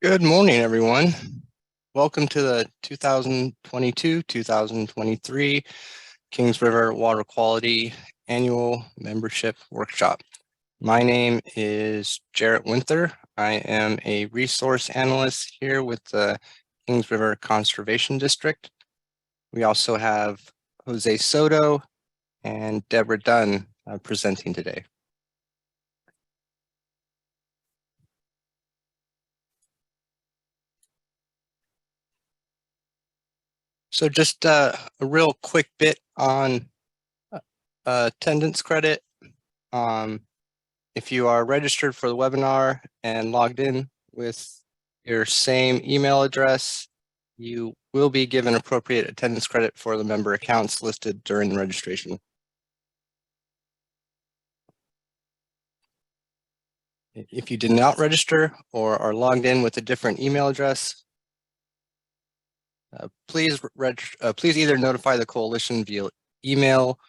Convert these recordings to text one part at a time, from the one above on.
Good morning, everyone. Welcome to the 2022-2023 Kings River Water Quality Annual Membership Workshop. My name is Jarrett Winther. I am a resource analyst here with the Kings River Conservation District. We also have Jose Soto and Deborah Dunn presenting today. So just a real quick bit on attendance credit. If you are registered for the webinar and logged in with your same email address, you will be given appropriate attendance credit for the member accounts listed during the registration. If you did not register or are logged in with a different email address, please either notify the coalition via email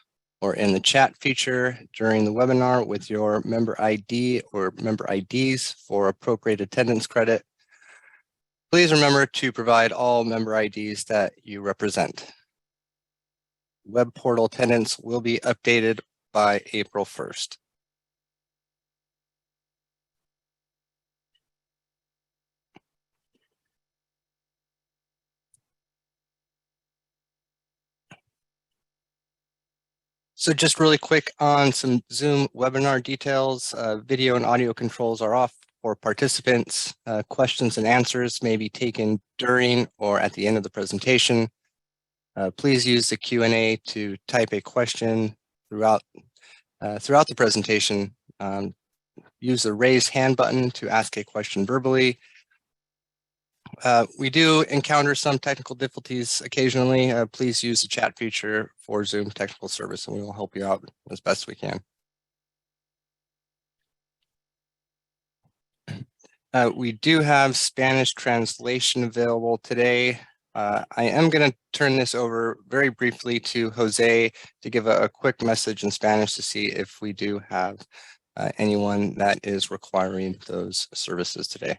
or in the chat feature during the webinar with your member ID or member IDs for appropriate attendance credit. Please remember to provide all member IDs that you represent. Web portal attendance will be updated by April 1st. So just really quick on some Zoom webinar details. Video and audio controls are off for participants. Questions and answers may be taken during or at the end of the presentation. Please use the Q&A to type a question throughout the presentation. Use the raise hand button to ask a question verbally. We do encounter some technical difficulties occasionally. Please use the chat feature for Zoom technical service and we will help you out as best we can. We do have Spanish translation available today. I am going to turn this over very briefly to Jose to give a quick message in Spanish to see if we do have anyone that is requiring those services today.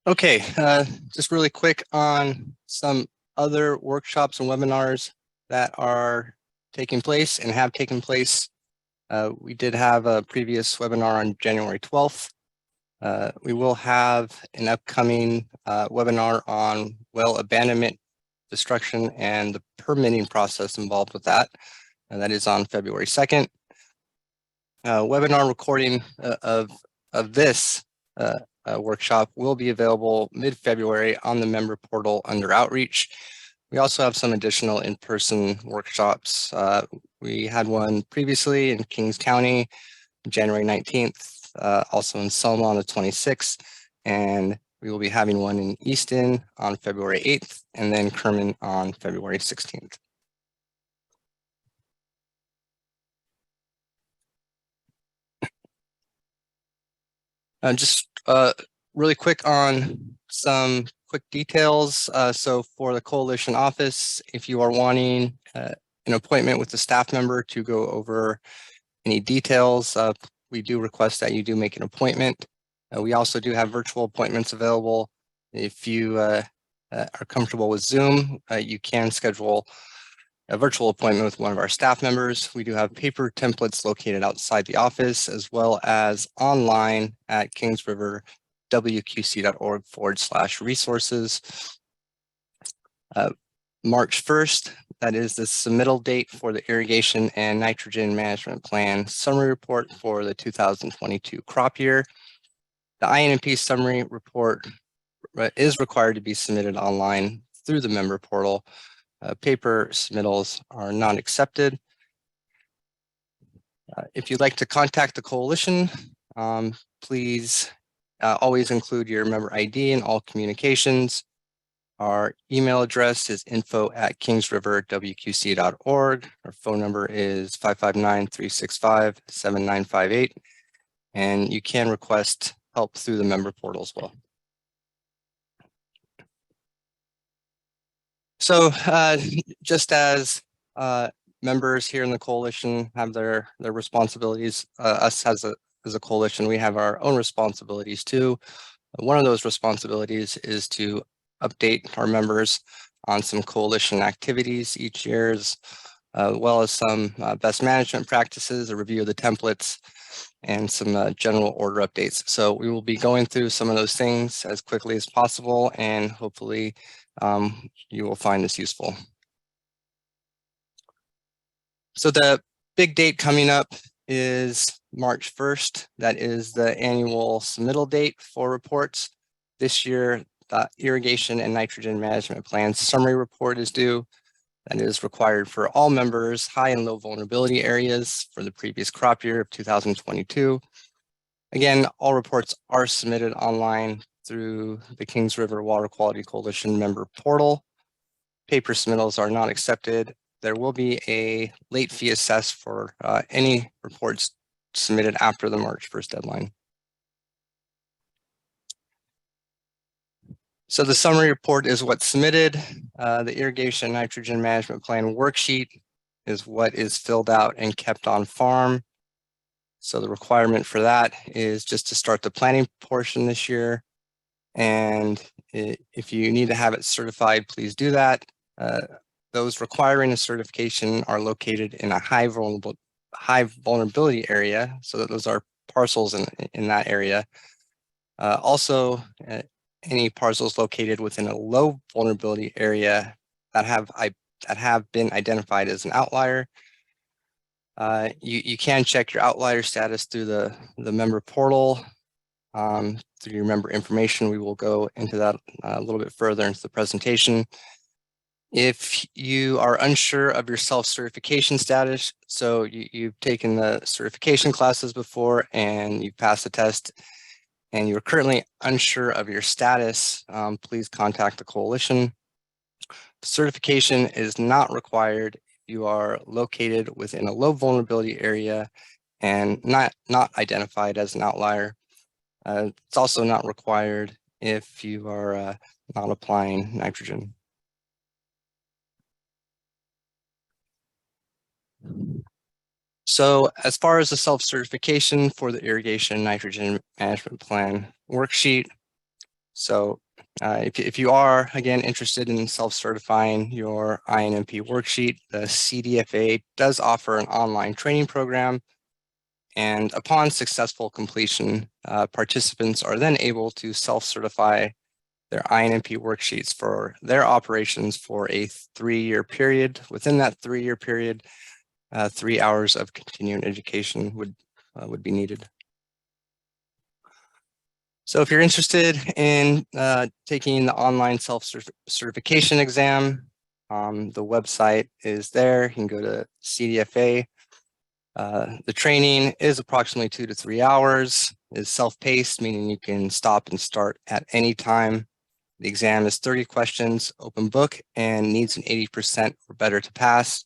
Okay, just really quick on some other workshops and webinars that are taking place and have taken place. We did have a previous webinar on January 12th. We will have an upcoming webinar on well abandonment, destruction, and the permitting process involved with that. And that is on February 2nd. Webinar recording of this workshop will be available mid-February on the member portal under outreach. We also have some additional in-person workshops. We had one previously in Kings County, January 19th, also in Selma on the 26th, and we will be having one in Easton on February 8th, and then Kerman on February 16th. Just really quick on some quick details. So for the coalition office, if you are wanting an appointment with a staff member to go over any details, we do request that you do make an appointment. We also do have virtual appointments available. If you are comfortable with Zoom, you can schedule a virtual appointment with one of our staff members. We do have paper templates located outside the office as well as online at KRWQC.org/resources. March 1st, that is the submittal date for the Irrigation and Nitrogen Management Plan Summary Report for the 2022 crop year. The INMP summary report is required to be submitted online through the member portal. Paper submittals are not accepted. If you'd like to contact the coalition, please always include your member ID in all communications. Our email address is info@kingsriverwqc.org. Our phone number is 559-365-7958. And you can request help through the member portal as well. So just as members here in the coalition have their responsibilities, us as a coalition, we have our own responsibilities too. One of those responsibilities is to update our members on some coalition activities each year, as well as some best management practices, a review of the templates, and some general order updates. So we will be going through some of those things as quickly as possible, and hopefully you will find this useful. So the big date coming up is March 1st. That is the annual submittal date for reports. This year, the Irrigation and Nitrogen Management Plan Summary Report is due. That is required for all members, high and low vulnerability areas for the previous crop year of 2022. Again, all reports are submitted online through the Kings River Water Quality Coalition member portal. Paper submittals are not accepted. There will be a late fee assessed for any reports submitted after the March 1st deadline. So the summary report is what's submitted. The Irrigation Nitrogen Management Plan worksheet is what is filled out and kept on farm. So the requirement for that is just to start the planning portion this year. And if you need to have it certified, please do that. Those requiring a certification are located in a high vulnerability area, so that those are parcels in that area. Also, any parcels located within a low vulnerability area that have been identified as an outlier. You can check your outlier status through the member portal. Through your member information. We will go into that a little bit further into the presentation. If you are unsure of your self-certification status, so you've taken the certification classes before and you've passed the test and you're currently unsure of your status, please contact the coalition. Certification is not required if you are located within a low vulnerability area and not identified as an outlier. It's also not required if you are not applying nitrogen. So as far as the self-certification for the Irrigation Nitrogen Management Plan worksheet, so if you are, again, interested in self-certifying your INMP worksheet, the CDFA does offer an online training program. And upon successful completion, participants are then able to self-certify their INMP worksheets for their operations for a 3-year period. Within that 3-year period, 3 hours of continuing education would be needed. So if you're interested in taking the online self-certification exam, the website is there. You can go to CDFA. The training is approximately 2 to 3 hours, is self-paced, meaning you can stop and start at any time. The exam is 30 questions, open book, and needs an 80% or better to pass.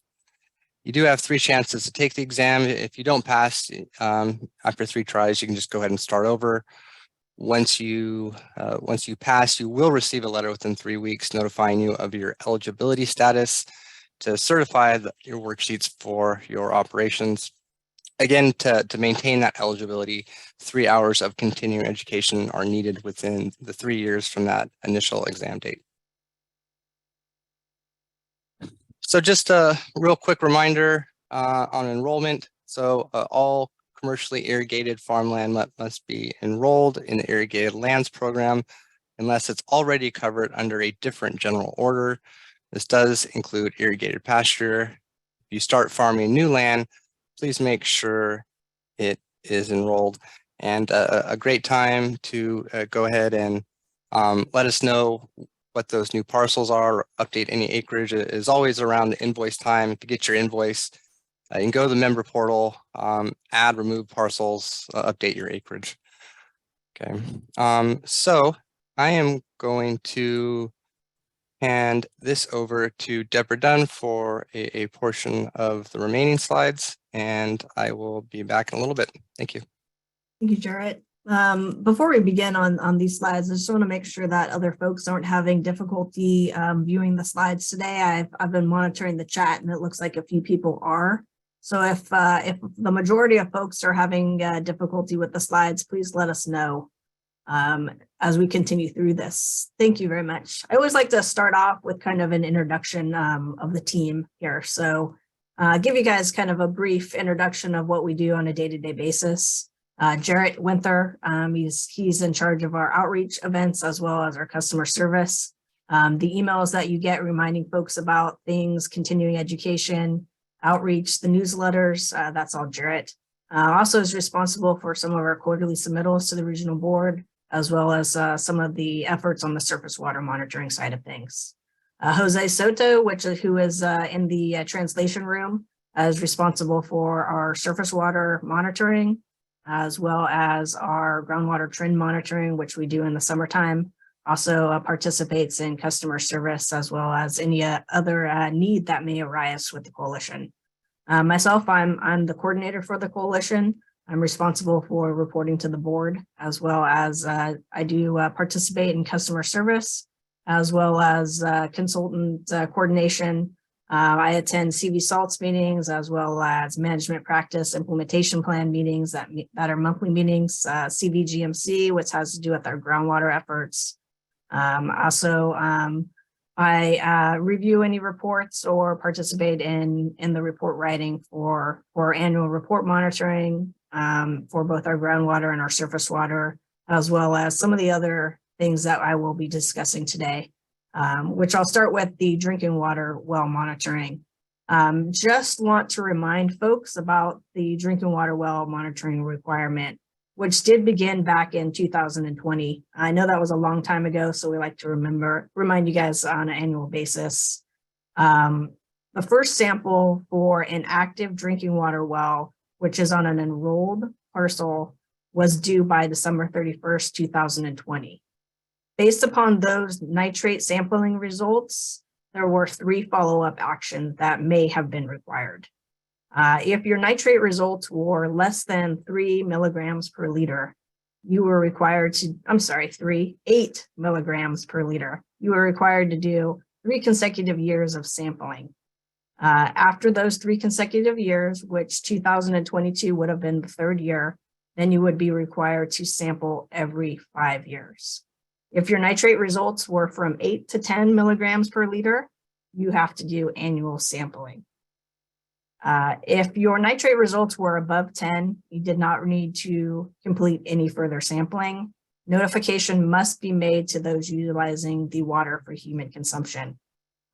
You do have 3 chances to take the exam. If you don't pass, after 3 tries, you can just go ahead and start over. Once you pass, you will receive a letter within 3 weeks notifying you of your eligibility status to certify your worksheets for your operations. Again, to maintain that eligibility, 3 hours of continuing education are needed within the 3 years from that initial exam date. So just a real quick reminder on enrollment. So all commercially irrigated farmland must be enrolled in the Irrigated Lands Program unless it's already covered under a different general order. This does include irrigated pasture. If you start farming new land, please make sure it is enrolled. And a great time to go ahead and Let us know what those new parcels are, update any acreage. It is always around the invoice time to get your invoice. You can go to the member portal, add, remove parcels, update your acreage. Okay, so I am going to hand this over to Deborah Dunn for a portion of the remaining slides, and I will be back in a little bit. Thank you. Thank you, Jarrett. Before we begin on these slides, I just want to make sure that other folks aren't having difficulty viewing the slides today. I've been monitoring the chat, and it looks like a few people are. So if the majority of folks are having difficulty with the slides, please let us know as we continue through this. Thank you very much. I always like to start off with kind of an introduction of the team here. So give you guys kind of a brief introduction of what we do on a day-to-day basis. Jarrett Winther, he's in charge of our outreach events as well as our customer service. The emails that you get reminding folks about things, continuing education, outreach, the newsletters, that's all Jarrett. Also is responsible for some of our quarterly submittals to the regional board, as well as some of the efforts on the surface water monitoring side of things. Jose Soto, who is in the translation room, is responsible for our surface water monitoring, as well as our groundwater trend monitoring, which we do in the summertime. Also participates in customer service, as well as any other need that may arise with the coalition. Myself, I'm the coordinator for the coalition. I'm responsible for reporting to the board, as well as I do participate in customer service, as well as consultant coordination. I attend CV SALTS meetings, as well as management practice implementation plan meetings that are monthly meetings, CVGMC, which has to do with our groundwater efforts. I review any reports or participate in the report writing for annual report monitoring for both our groundwater and our surface water, as well as some of the other things that I will be discussing today, which I'll start with the drinking water well monitoring. Just want to remind folks about the drinking water well monitoring requirement, which did begin back in 2020. I know that was a long time ago, so we like to remind you guys on an annual basis. The first sample for an active drinking water well, which is on an enrolled parcel, was due by December 31st, 2020. Based upon those nitrate sampling results, there were 3 follow-up actions that may have been required. If your nitrate results were less than 3 milligrams per liter, you were required to, 8 milligrams per liter. You were required to do 3 consecutive years of sampling. After those 3 consecutive years, which 2022 would have been the 3rd year, then you would be required to sample every 5 years. If your nitrate results were from 8 to 10 milligrams per liter, you have to do annual sampling. If your nitrate results were above 10, you did not need to complete any further sampling. Notification must be made to those utilizing the water for human consumption,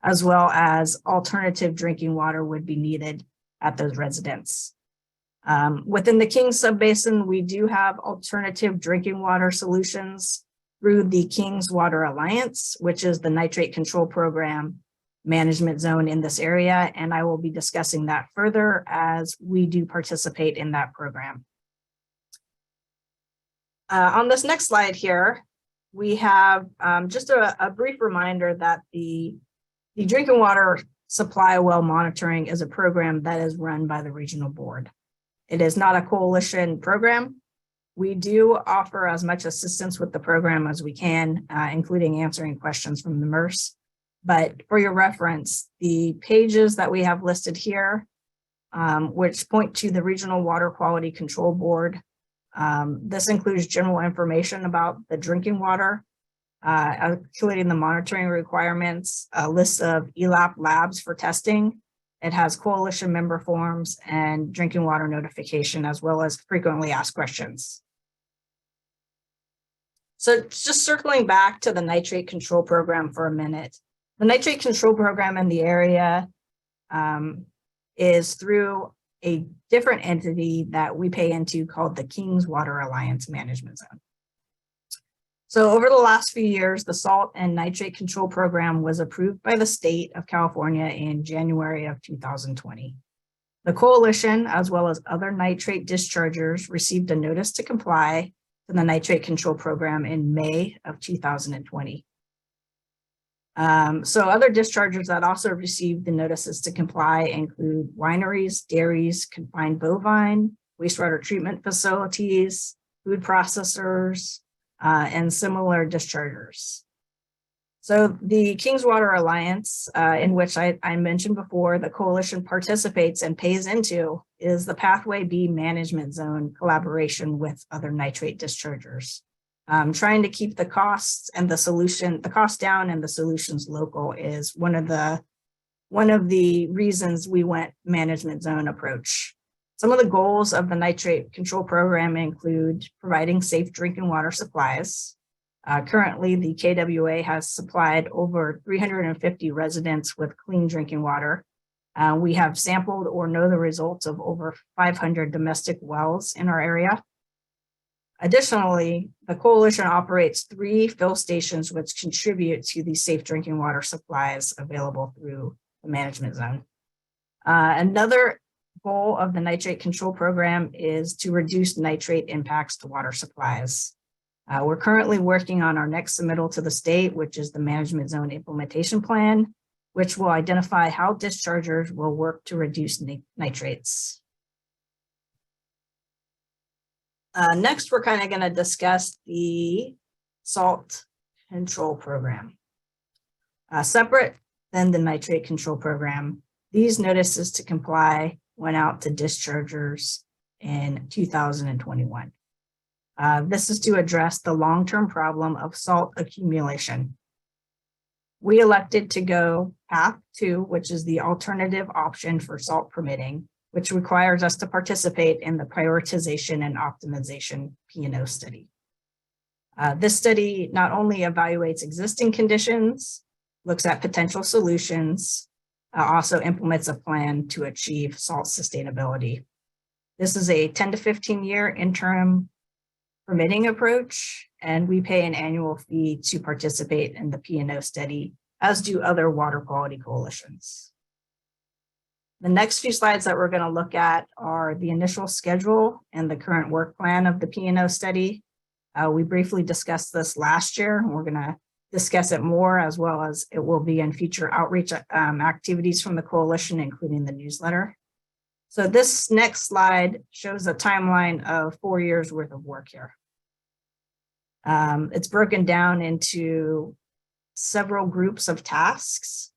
as well as alternative drinking water would be needed at those residents. Within the Kings Subbasin, we do have alternative drinking water solutions through the Kings Water Alliance, which is the nitrate control program management zone in this area, and I will be discussing that further as we do participate in that program. On this next slide here, we have just a brief reminder that the drinking water supply well monitoring is a program that is run by the regional board. It is not a coalition program. We do offer as much assistance with the program as we can, including answering questions from the MERS. But for your reference, the pages that we have listed here, which point to the Regional Water Quality Control Board, this includes general information about the drinking water, including the monitoring requirements, a list of ELAP labs for testing. It has coalition member forms and drinking water notification, as well as frequently asked questions. So just circling back to the nitrate control program for a minute. The nitrate control program in the area is through a different entity that we pay into called the Kings Water Alliance Management Zone. So over the last few years, the Salt and Nitrate Control Program was approved by the state of California in January of 2020. The coalition, as well as other nitrate dischargers, received a notice to comply to the Nitrate Control Program in May of 2020. So other dischargers that also received the notices to comply include wineries, dairies, confined bovine, wastewater treatment facilities, food processors, and similar dischargers. So the Kings Water Alliance, in which I mentioned before, the coalition participates and pays into, is the Pathway B Management Zone collaboration with other nitrate dischargers. Trying to keep the costs and the cost down and the solutions local is one of the reasons we went management zone approach. Some of the goals of the nitrate control program include providing safe drinking water supplies. Currently, the KWA has supplied over 350 residents with clean drinking water. We have sampled or know the results of over 500 domestic wells in our area. Additionally, the coalition operates 3 fill stations which contribute to the safe drinking water supplies available through the management zone. Another goal of the nitrate control program is to reduce nitrate impacts to water supplies. We're currently working on our next submittal to the state, which is the management zone implementation plan, which will identify how dischargers will work to reduce nitrates. Next, we're kind of going to discuss the salt control program. Separate than the nitrate control program, these notices to comply went out to dischargers in 2021. This is to address the long-term problem of salt accumulation. We elected to go path 2, which is the alternative option for salt permitting, which requires us to participate in the prioritization and optimization P&O study. This study not only evaluates existing conditions, looks at potential solutions, also implements a plan to achieve salt sustainability. This is a 10 to 15 year interim permitting approach, and we pay an annual fee to participate in the P&O study, as do other water quality coalitions. The next few slides that we're going to look at are the initial schedule and the current work plan of the P&O study. We briefly discussed this last year, and we're going to discuss it more, as well as it will be in future outreach activities from the coalition, including the newsletter. So this next slide shows a timeline of 4 years worth of work here. It's broken down into several groups of tasks.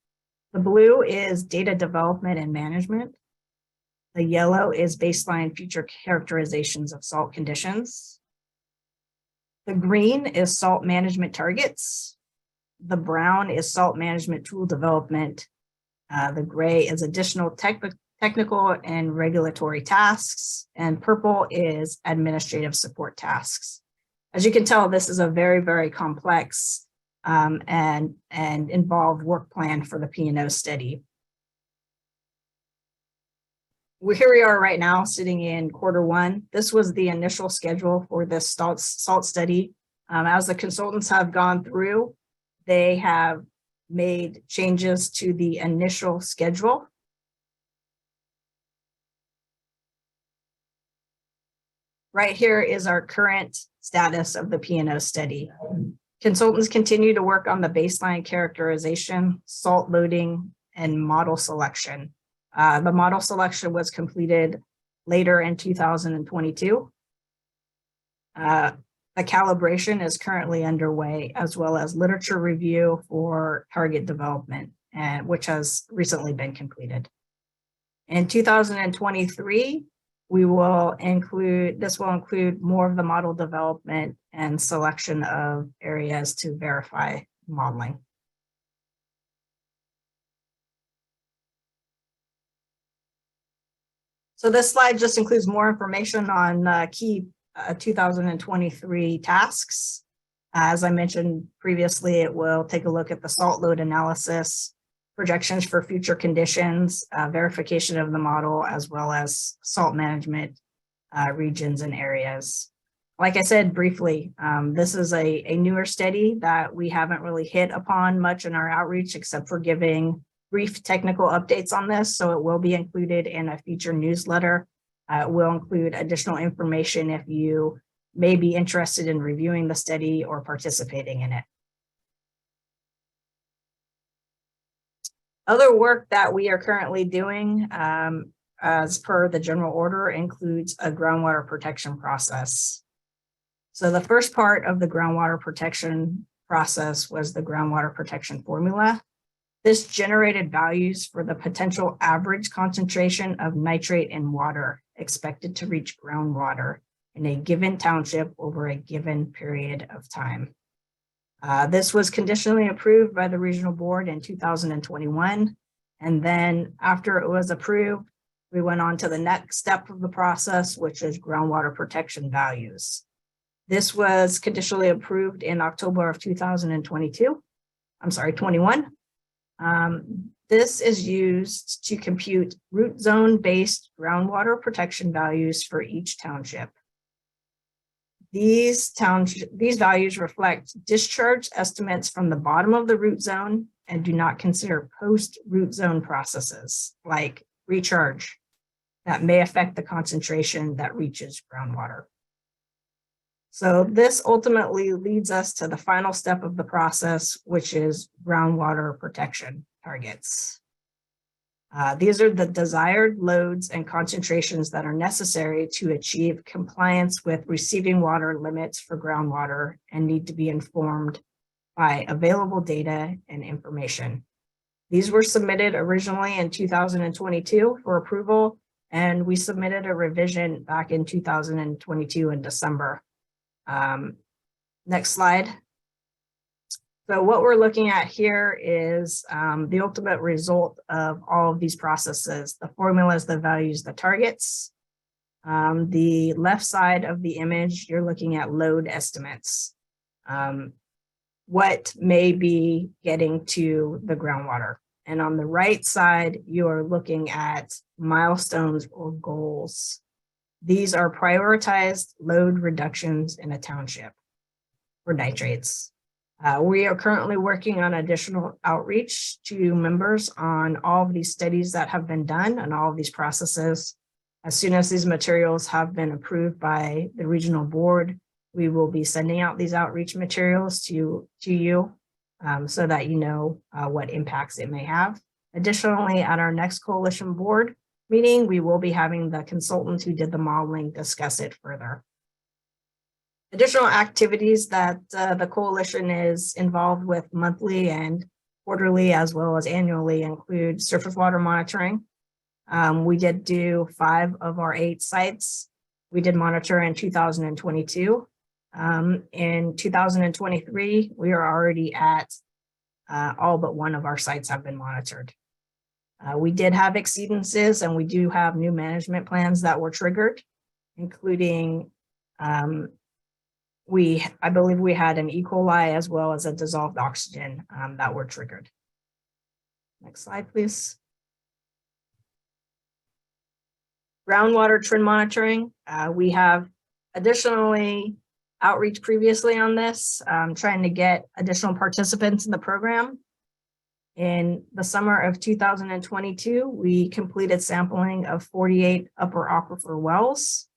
The blue is data development and management. The yellow is baseline future characterizations of salt conditions. The green is salt management targets. The brown is salt management tool development. The gray is additional technical and regulatory tasks, and purple is administrative support tasks. As you can tell, this is a very, very complex and involved work plan for the P&O study. Here we are right now sitting in Q1. This was the initial schedule for this salt study. As the consultants have gone through, they have made changes to the initial schedule. Right here is our current status of the P&O study. Consultants continue to work on the baseline characterization, salt loading, and model selection. The model selection was completed later in 2022. The calibration is currently underway, as well as literature review for target development, which has recently been completed. In 2023, this will include more of the model development and selection of areas to verify modeling. So this slide just includes more information on key 2023 tasks. As I mentioned previously, it will take a look at the salt load analysis, projections for future conditions, verification of the model, as well as salt management regions and areas. like I said briefly, this is a newer study that we haven't really hit upon much in our outreach, except for giving brief technical updates on this. So it will be included in a future newsletter. It will include additional information if you may be interested in reviewing the study or participating in it. Other work that we are currently doing as per the general order includes a groundwater protection process. So the first part of the groundwater protection process was the groundwater protection formula. This generated values for the potential average concentration of nitrate in water expected to reach groundwater in a given township over a given period of time. This was conditionally approved by the regional board in 2021. And then after it was approved, we went on to the next step of the process, which is groundwater protection values. This was conditionally approved in October of 21. This is used to compute root zone based groundwater protection values for each township. These values reflect discharge estimates from the bottom of the root zone and do not consider post root zone processes like recharge that may affect the concentration that reaches groundwater. So this ultimately leads us to the final step of the process, which is groundwater protection targets. These are the desired loads and concentrations that are necessary to achieve compliance with receiving water limits for groundwater and need to be informed by available data and information. These were submitted originally in 2022 for approval, and we submitted a revision back in 2022 in December. Next slide. So what we're looking at here is the ultimate result of all of these processes, the formulas, the values, the targets. The left side of the image, you're looking at load estimates. What may be getting to the groundwater. And on the right side, you're looking at milestones or goals. These are prioritized load reductions in a township for nitrates. We are currently working on additional outreach to members on all of these studies that have been done and all of these processes. As soon as these materials have been approved by the regional board, we will be sending out these outreach materials to you so that you know what impacts it may have. Additionally, at our next coalition board meeting, we will be having the consultant who did the modeling discuss it further. Additional activities that the coalition is involved with monthly and quarterly as well as annually include surface water monitoring. We did do 5 of our 8 sites. We did monitor in 2022. In 2023, we are already at all but 1 of our sites have been monitored. We did have exceedances and we do have new management plans that were triggered, including I believe we had an E. coli as well as a dissolved oxygen that were triggered. Next slide, please. Groundwater trend monitoring. We have additionally outreach previously on this, trying to get additional participants in the program. In the summer of 2022, we completed sampling of 48 upper aquifer wells.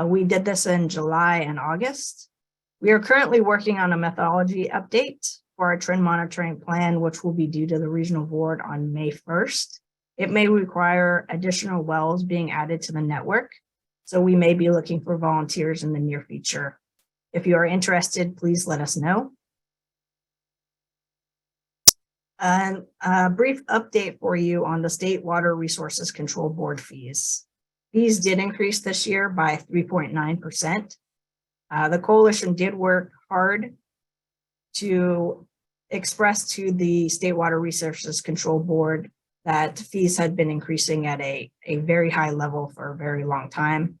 We did this in July and August. We are currently working on a methodology update for our trend monitoring plan, which will be due to the regional board on May 1st. It may require additional wells being added to the network, so we may be looking for volunteers in the near future. If you are interested, please let us know. And a brief update for you on the State Water Resources Control Board fees. Fees did increase this year by 3.9%. The coalition did work hard to express to the State Water Resources Control Board that fees had been increasing at a very high level for a very long time.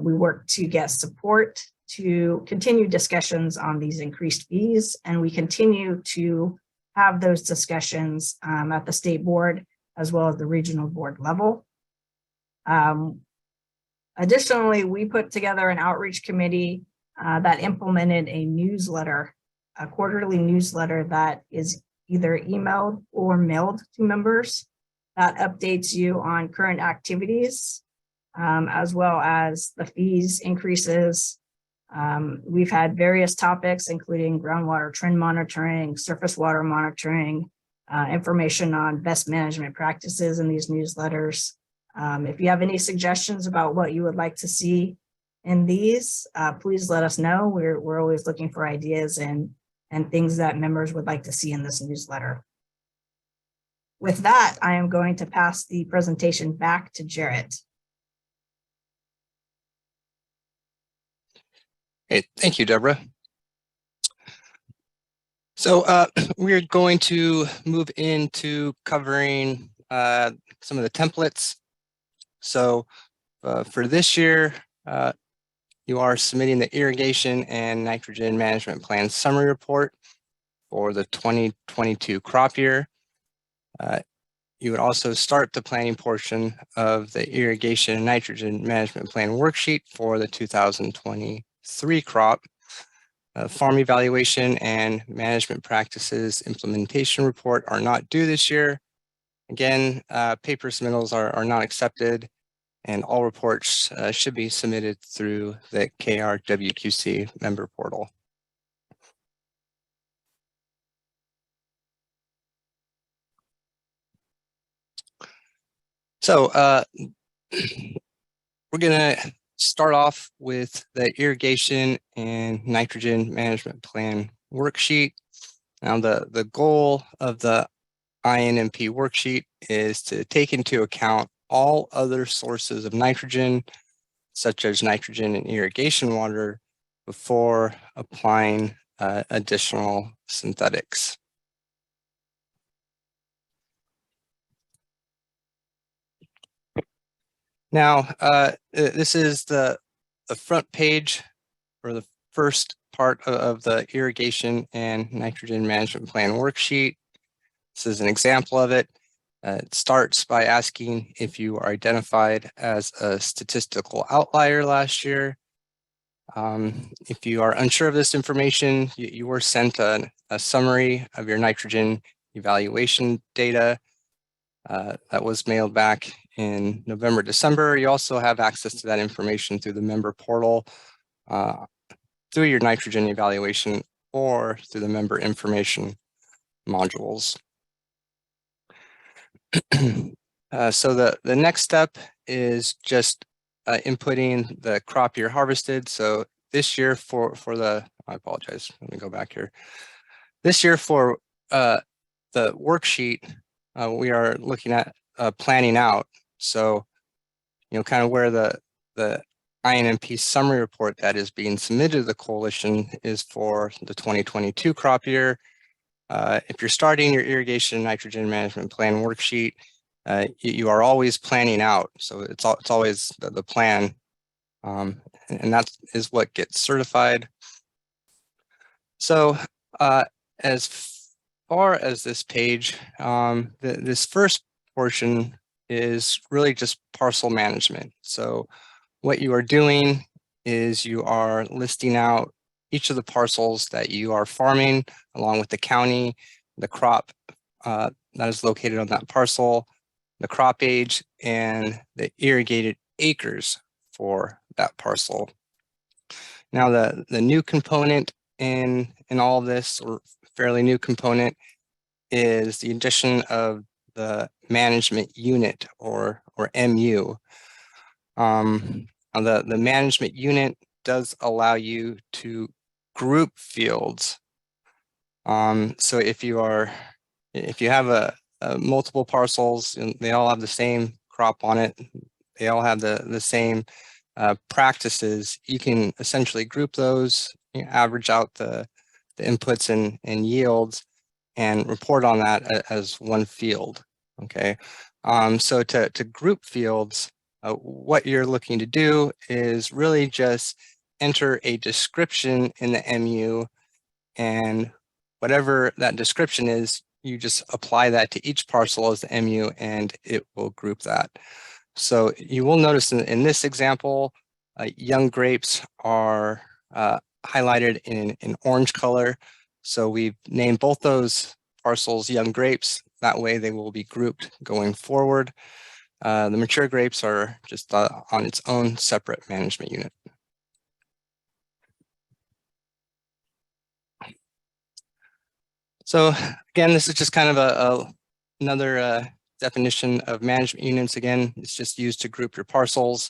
We worked to get support to continue discussions on these increased fees, and we continue to have those discussions at the state board as well as the regional board level. Additionally, we put together an outreach committee that implemented a newsletter, a quarterly newsletter that is either emailed or mailed to members that updates you on current activities, as well as the fees increases. We've had various topics, including groundwater trend monitoring, surface water monitoring, information on best management practices in these newsletters. If you have any suggestions about what you would like to see in these, please let us know. We're always looking for ideas and things that members would like to see in this newsletter. With that, I am going to pass the presentation back to Jarrett. Hey, thank you, Deborah. So we're going to move into covering some of the templates. So for this year, you are submitting the irrigation and nitrogen management plan summary report for the 2022 crop year. You would also start the planning portion of the irrigation and nitrogen management plan worksheet for the 2023 crop. Farm evaluation and management practices implementation report are not due this year. Again, paper submittals are not accepted, and all reports should be submitted through the KRWQC member portal. So we're going to start off with the irrigation and nitrogen management plan worksheet. Now, the goal of the INMP worksheet is to take into account all other sources of nitrogen, such as nitrogen and irrigation water, before applying additional synthetics. Now, this is the front page, or the first part of the irrigation and nitrogen management plan worksheet. This is an example of it. It starts by asking if you are identified as a statistical outlier last year. If you are unsure of this information, you were sent a summary of your nitrogen evaluation data that was mailed back in November, December. You also have access to that information through the member portal, through your nitrogen evaluation, or through the member information modules. So the next step is just inputting the crop year harvested. So this year for the, I apologize, let me go back here. This year for the worksheet, we are looking at planning out. So, kind of where the INMP summary report that is being submitted to the coalition is for the 2022 crop year. If you're starting your irrigation nitrogen management plan worksheet, you are always planning out. So it's always the plan, and that is what gets certified. So as far as this page, this first portion is really just parcel management. So what you are doing is you are listing out each of the parcels that you are farming, along with the county, the crop that is located on that parcel, the crop age, and the irrigated acres for that parcel. Now, the new component in all of this, or fairly new component, is the addition of the management unit, or MU. The management unit does allow you to group fields. So if you have multiple parcels and they all have the same crop on it, they all have the same practices, you can essentially group those, average out the inputs and yields, and report on that as one field. Okay, so to group fields, what you're looking to do is really just enter a description in the MU, and whatever that description is, you just apply that to each parcel as the MU, and it will group that. So you will notice in this example, young grapes are highlighted in orange color. So we've named both those parcels young grapes. That way they will be grouped going forward. The mature grapes are just on its own separate management unit. So again, this is just kind of another definition of management units. Again, it's just used to group your parcels,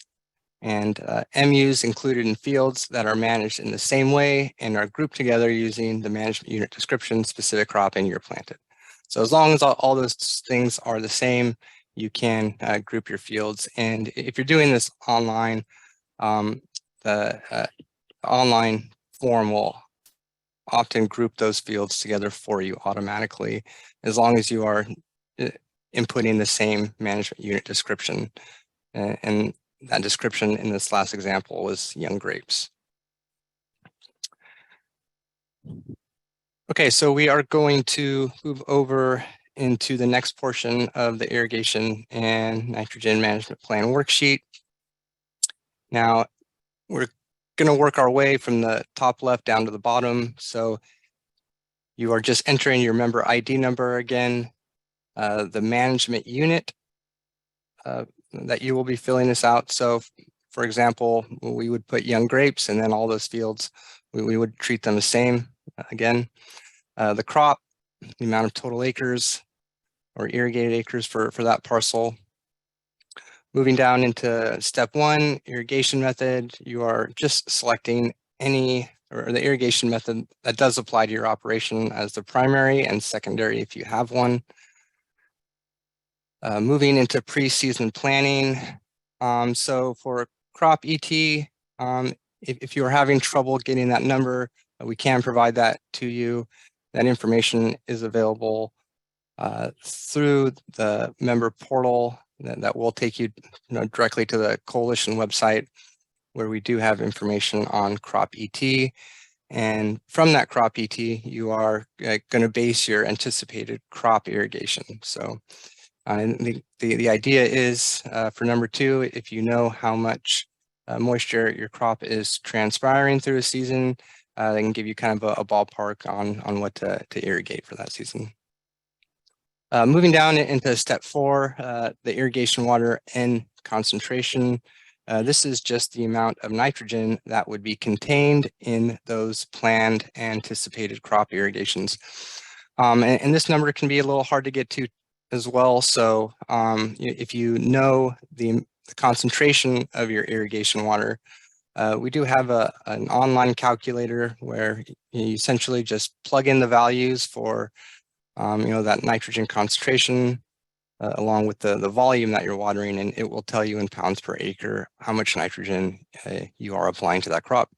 and MUs included in fields that are managed in the same way and are grouped together using the management unit description, specific crop, and year planted. So as long as all those things are the same, you can group your fields. And if you're doing this online, the online form will often group those fields together for you automatically, as long as you are inputting the same management unit description. And that description in this last example was young grapes. Okay, so we are going to move over into the next portion of the irrigation and nitrogen management plan worksheet. Now, we're going to work our way from the top left down to the bottom. So you are just entering your member ID number again, the management unit that you will be filling this out. So for example, we would put young grapes, and then all those fields, we would treat them the same again. The crop, the amount of total acres or irrigated acres for that parcel. Moving down into step 1, irrigation method, you are just selecting any, or the irrigation method that does apply to your operation as the primary and secondary if you have one. Moving into pre-season planning. So for crop ET, if you are having trouble getting that number, we can provide that to you. That information is available through the member portal that will take you, directly to the coalition website, where we do have information on crop ET. And from that crop ET, you are going to base your anticipated crop irrigation. So the idea is for number 2, if you know how much moisture your crop is transpiring through a season, they can give you kind of a ballpark on what to irrigate for that season. Moving down into step 4, the irrigation water N concentration. This is just the amount of nitrogen that would be contained in those planned anticipated crop irrigations. And this number can be a little hard to get to as well. So if you know the concentration of your irrigation water, we do have an online calculator where you essentially just plug in the values for that nitrogen concentration along with the volume that you're watering, and it will tell you in pounds per acre how much nitrogen you are applying to that crop.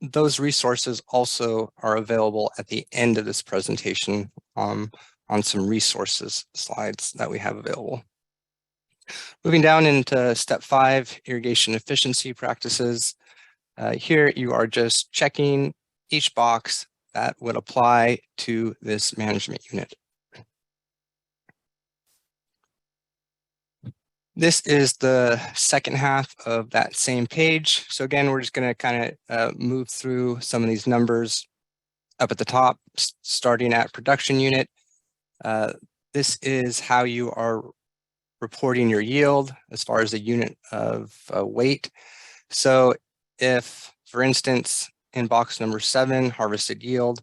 Those resources also are available at the end of this presentation on some resources slides that we have available. Moving down into step 5, irrigation efficiency practices. Here you are just checking each box that would apply to this management unit. This is the second half of that same page. So again, we're just going to kind of move through some of these numbers up at the top, starting at production unit. This is how you are reporting your yield as far as the unit of weight. So if, for instance, in box number 7, harvested yield,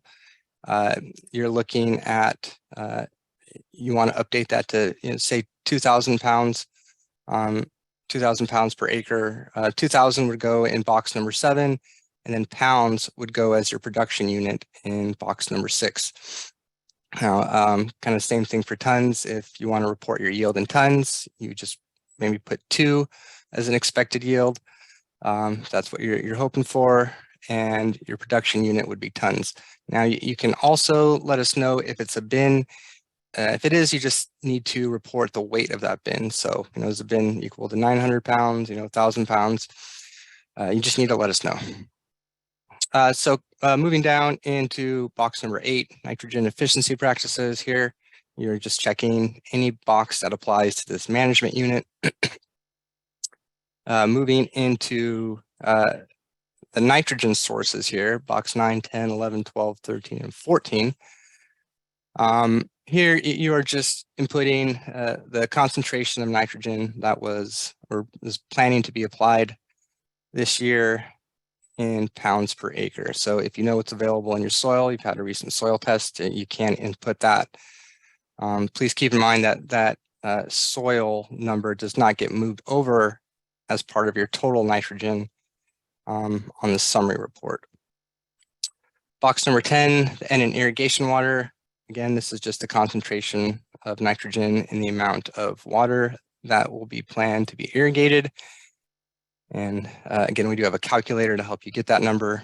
you're looking at, you want to update that to, say 2,000 pounds, 2,000 pounds per acre. 2,000 would go in box number 7, and then pounds would go as your production unit in box number 6. Now, kind of same thing for tons. If you want to report your yield in tons, you just maybe put 2 as an expected yield. That's what you're hoping for, and your production unit would be tons. Now, you can also let us know if it's a bin. If it is, you just need to report the weight of that bin. So, is a bin equal to 900 pounds, 1,000 pounds? You just need to let us know. So moving down into box number 8, nitrogen efficiency practices. Here, you're just checking any box that applies to this management unit. Moving into the nitrogen sources here, box 9, 10, 11, 12, 13, and 14. Here you are just inputting the concentration of nitrogen that was or is planning to be applied this year in pounds per acre. So if you know what's available in your soil, you've had a recent soil test, you can input that. Please keep in mind that soil number does not get moved over as part of your total nitrogen on the summary report. Box number 10, the N in irrigation water. Again, this is just a concentration of nitrogen in the amount of water that will be planned to be irrigated. And again, we do have a calculator to help you get that number.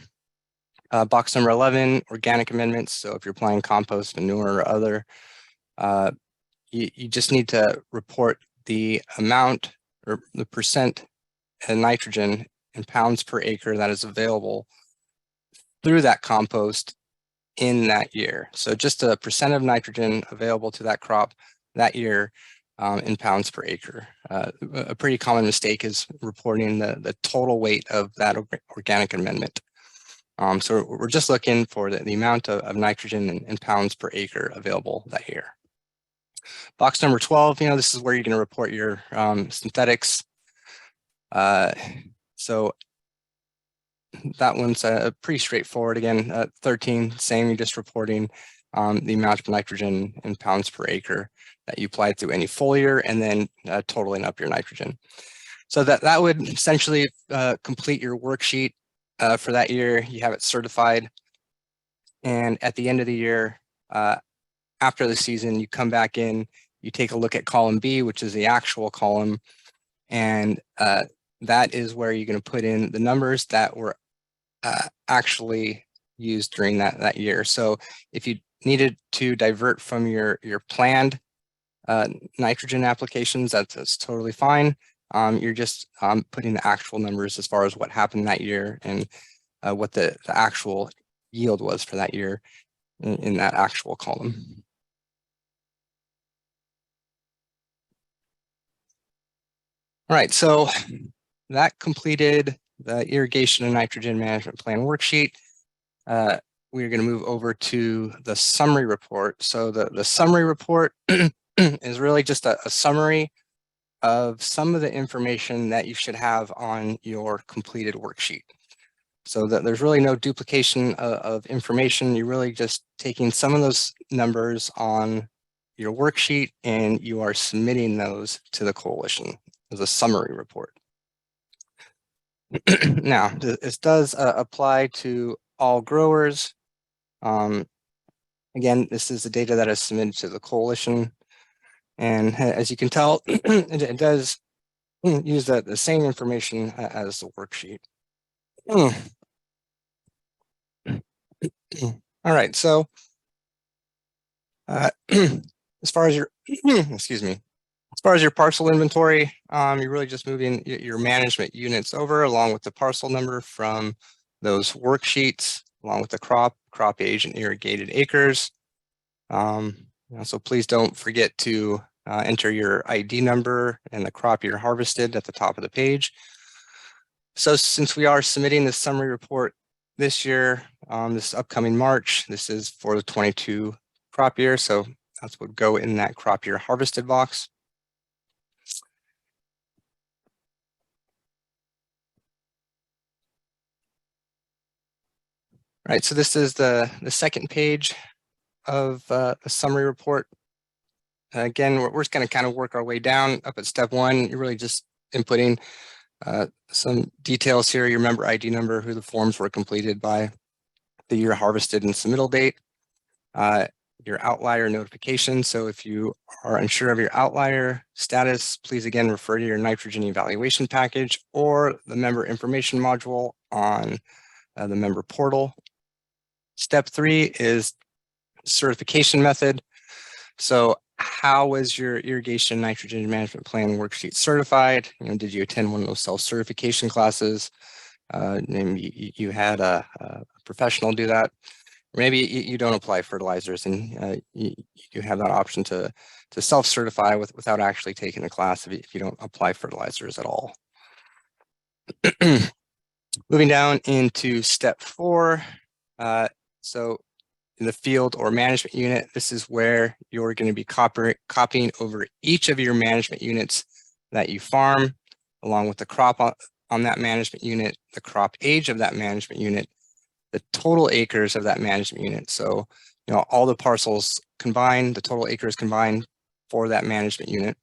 Box number 11, organic amendments. So if you're applying compost, manure, or other, you just need to report the amount or the percent of nitrogen in pounds per acre that is available through that compost in that year. So just a percent of nitrogen available to that crop that year in pounds per acre. A pretty common mistake is reporting the total weight of that organic amendment. So we're just looking for the amount of nitrogen in pounds per acre available that year. Box number 12, this is where you're going to report your synthetics. So that one's pretty straightforward. Again, 13, same, you're just reporting the amount of nitrogen in pounds per acre that you applied through any foliar and then totaling up your nitrogen. So that would essentially complete your worksheet for that year. You have it certified. And at the end of the year, after the season, you come back in, you take a look at column B, which is the actual column. And that is where you're going to put in the numbers that were actually used during that year. So if you needed to divert from your planned nitrogen applications, that's totally fine. You're just putting the actual numbers as far as what happened that year and what the actual yield was for that year in that actual column. All right, so that completed the irrigation and nitrogen management plan worksheet. We're going to move over to the summary report. So the summary report is really just a summary of some of the information that you should have on your completed worksheet. So that there's really no duplication of information. You're really just taking some of those numbers on your worksheet and you are submitting those to the coalition as a summary report. Now, this does apply to all growers. Again, this is the data that is submitted to the coalition. And as you can tell, it does use the same information as the worksheet. All right, so as far as your, excuse me, as far as your parcel inventory, you're really just moving your management units over along with the parcel number from those worksheets, along with the crop age, and irrigated acres. So please don't forget to enter your ID number and the crop year harvested at the top of the page. So since we are submitting the summary report this year, this upcoming March, this is for the 22 crop year. So that's what would go in that crop year harvested box. Right, so this is the second page of the summary report. Again, we're just going to kind of work our way down. Up at step one, you're really just inputting some details here, your member ID number, who the forms were completed by, the year harvested and submittal date, your outlier notification. So if you are unsure of your outlier status, please again refer to your nitrogen evaluation package or the member information module on the member portal. Step 3 is certification method. So how was your irrigation nitrogen management plan worksheet certified? Did you attend one of those self-certification classes? Maybe you had a professional do that. Maybe you don't apply fertilizers and you have that option to self-certify without actually taking the class if you don't apply fertilizers at all. Moving down into step 4. So in the field or management unit, this is where you're going to be copying over each of your management units that you farm, along with the crop on that management unit, the crop age of that management unit, the total acres of that management unit. So, all the parcels combined, the total acres combined for that management unit.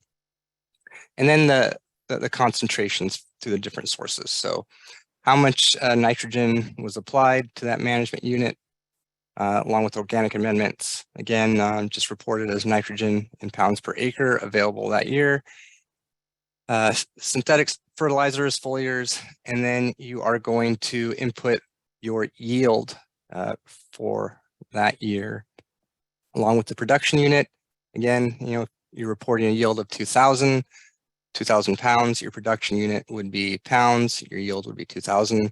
And then the concentrations through the different sources. So how much nitrogen was applied to that management unit, along with organic amendments. Again, just reported as nitrogen in pounds per acre available that year. Synthetic fertilizers, foliars, and then you are going to input your yield for that year, along with the production unit. Again, you're reporting a yield of 2,000 pounds. Your production unit would be pounds. Your yield would be 2,000.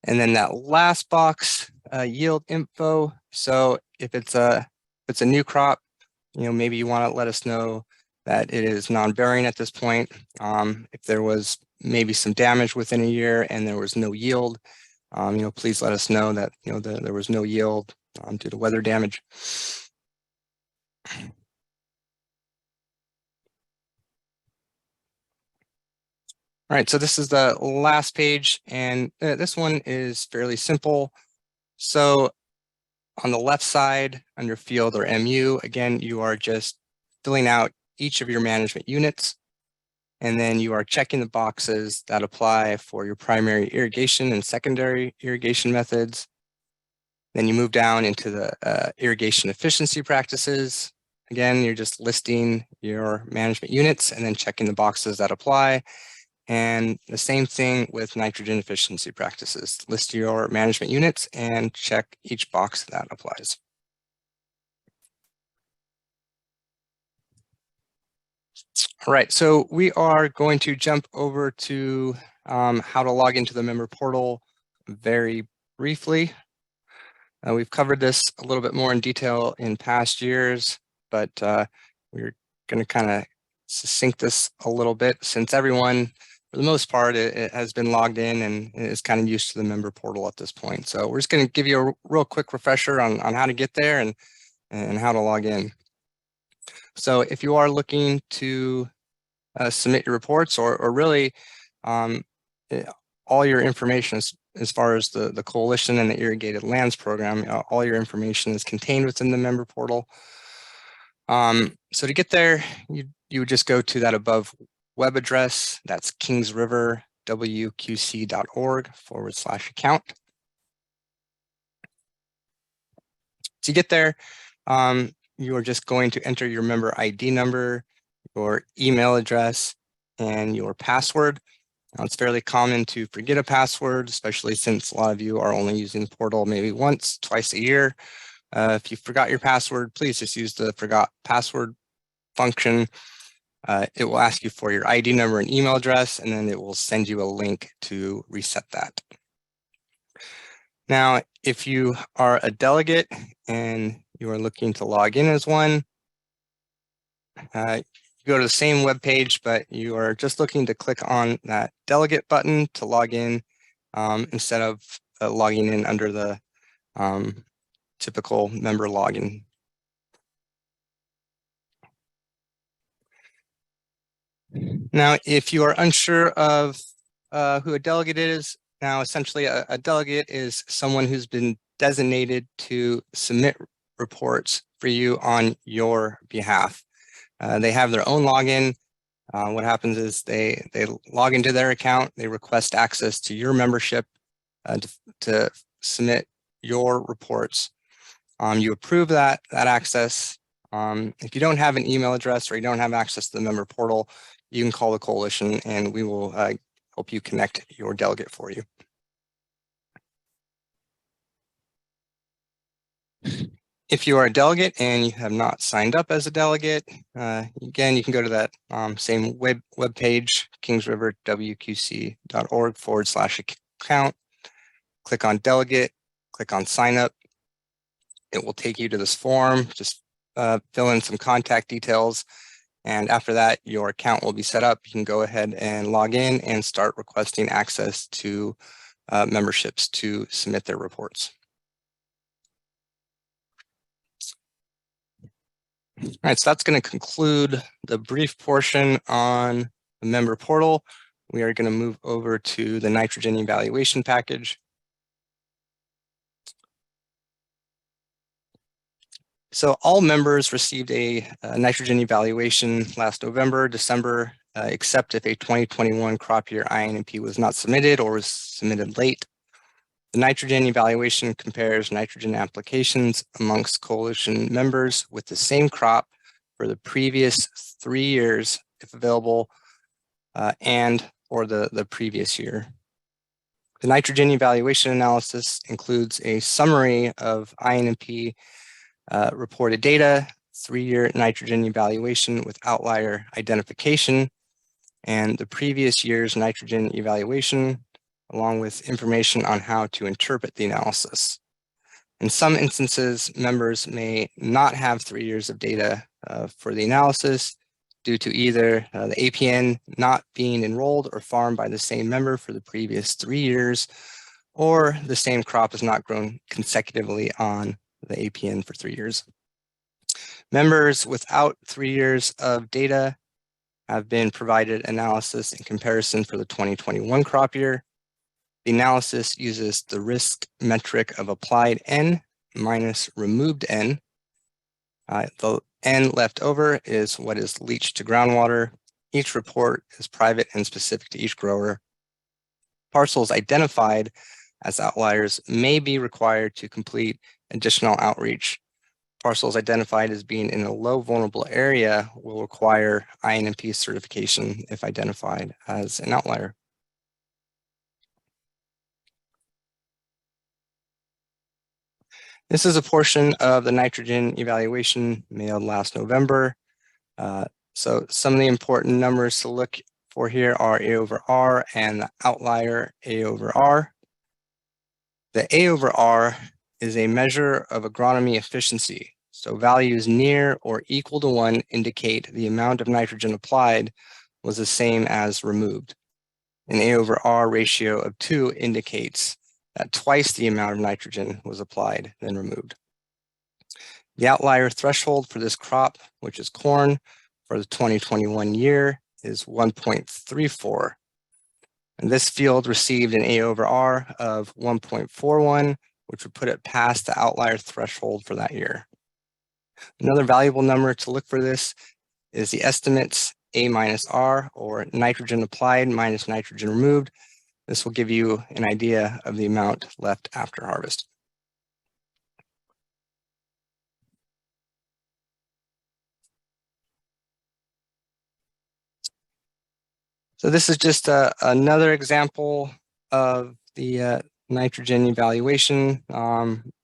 And then that last box, yield info. So if it's a new crop, maybe you want to let us know that it is non-bearing at this point. If there was maybe some damage within a year and there was no yield, please let us know that there was no yield due to weather damage. All right, so this is the last page, and this one is fairly simple. So on the left side under field or MU, again, you are just filling out each of your management units, and then you are checking the boxes that apply for your primary irrigation and secondary irrigation methods. Then you move down into the irrigation efficiency practices. Again, you're just listing your management units and then checking the boxes that apply. And the same thing with nitrogen efficiency practices. List your management units and check each box that applies. All right, so we are going to jump over to how to log into the member portal very briefly. We've covered this a little bit more in detail in past years, but we're going to kind of succinct this a little bit since everyone, for the most part, it has been logged in and is kind of used to the member portal at this point. So we're just going to give you a real quick refresher on how to get there and how to log in. So if you are looking to submit your reports or really all your information as far as the coalition and the irrigated lands program, all your information is contained within the member portal. So to get there, you would just go to that above web address. That's KRWQC.org/account. To get there, you are just going to enter your member ID number, your email address, and your password. Now, it's fairly common to forget a password, especially since a lot of you are only using the portal maybe once, twice a year. If you forgot your password, please just use the forgot password function. It will ask you for your ID number and email address, and then it will send you a link to reset that. Now, if you are a delegate and you are looking to log in as one, you go to the same web page, but you are just looking to click on that delegate button to log in instead of logging in under the typical member login. Now, if you are unsure of who a delegate is, now essentially a delegate is someone who's been designated to submit reports for you on your behalf. They have their own login. What happens is they log into their account, they request access to your membership to submit your reports. You approve that access. If you don't have an email address or you don't have access to the member portal, you can call the coalition and we will help you connect your delegate for you. If you are a delegate and you have not signed up as a delegate, again, you can go to that same web page, kingsriverwqc.org/account, click on delegate, click on sign up. It will take you to this form, just fill in some contact details, And after that, your account will be set up. You can go ahead and log in and start requesting access to memberships to submit their reports. All right, so that's going to conclude the brief portion on the member portal. We are going to move over to the nitrogen evaluation package. So all members received a nitrogen evaluation last November, December, except if a 2021 crop year INMP was not submitted or was submitted late. The nitrogen evaluation compares nitrogen applications amongst coalition members with the same crop for the previous 3 years, if available, and or the previous year. The nitrogen evaluation analysis includes a summary of INMP reported data, 3-year nitrogen evaluation with outlier identification, and the previous year's nitrogen evaluation, along with information on how to interpret the analysis. In some instances, members may not have 3 years of data for the analysis due to either the APN not being enrolled or farmed by the same member for the previous 3 years, or the same crop is not grown consecutively on the APN for 3 years. Members without 3 years of data have been provided analysis and comparison for the 2021 crop year. The analysis uses the risk metric of applied N minus removed N. The N left over is what is leached to groundwater. Each report is private and specific to each grower. Parcels identified as outliers may be required to complete additional outreach. Parcels identified as being in a low vulnerable area will require INMP certification if identified as an outlier. This is a portion of the nitrogen evaluation mailed last November. So some of the important numbers to look for here are A over R and the outlier A over R. The A over R is a measure of agronomy efficiency. So values near or equal to 1 indicate the amount of nitrogen applied was the same as removed. An A over R ratio of 2 indicates that twice the amount of nitrogen was applied than removed. The outlier threshold for this crop, which is corn, for the 2021 year is 1.34. And this field received an A over R of 1.41, which would put it past the outlier threshold for that year. Another valuable number to look for this is the estimates A minus R, or nitrogen applied minus nitrogen removed. This will give you an idea of the amount left after harvest. So this is just another example of the nitrogen evaluation.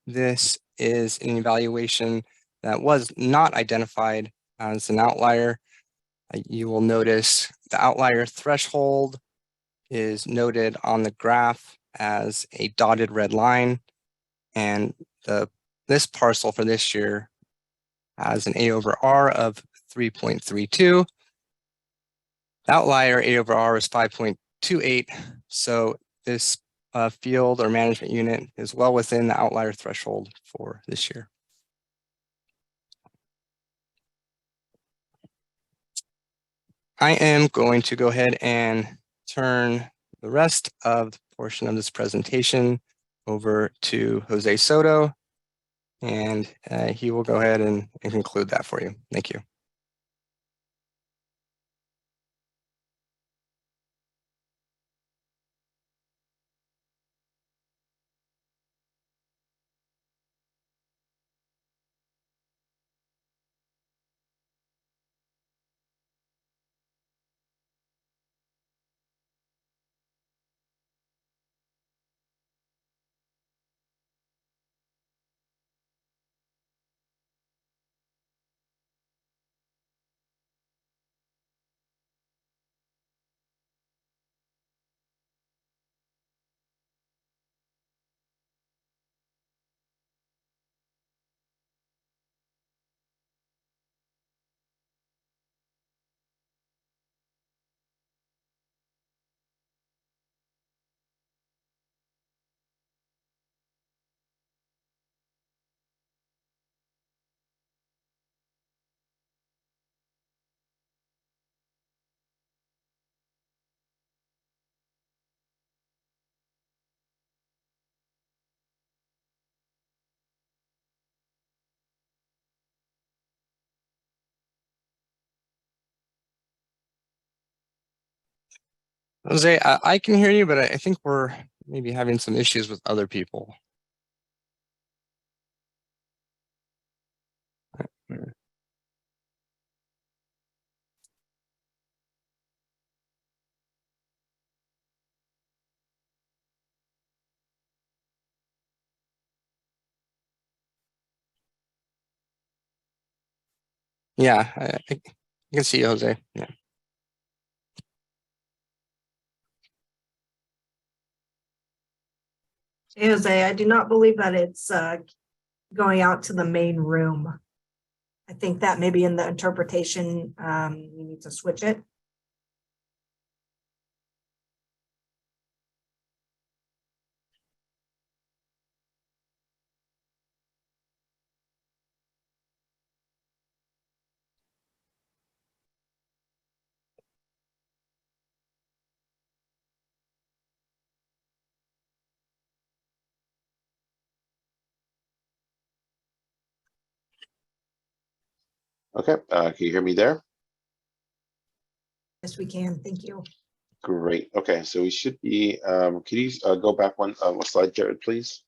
This is an evaluation that was not identified as an outlier. You will notice the outlier threshold is noted on the graph as a dotted red line, and this parcel for this year has an A over R of 3.32. The outlier A over R is 5.28, so this field or management unit is well within the outlier threshold for this year. I am going to go ahead and turn the rest of the portion of this presentation over to Jose Soto, and he will go ahead and conclude that for you. Thank you. Jose, I can hear you, but I think we're maybe having some issues with other people. Yeah, I can see you, Jose. Yeah. Jose, I do not believe that it's going out to the main room. I think that maybe in the interpretation, you need to switch it. Okay, can you hear me there? Yes, we can. Thank you. Great. Okay, so we should be, can you go back one slide, Jared, please?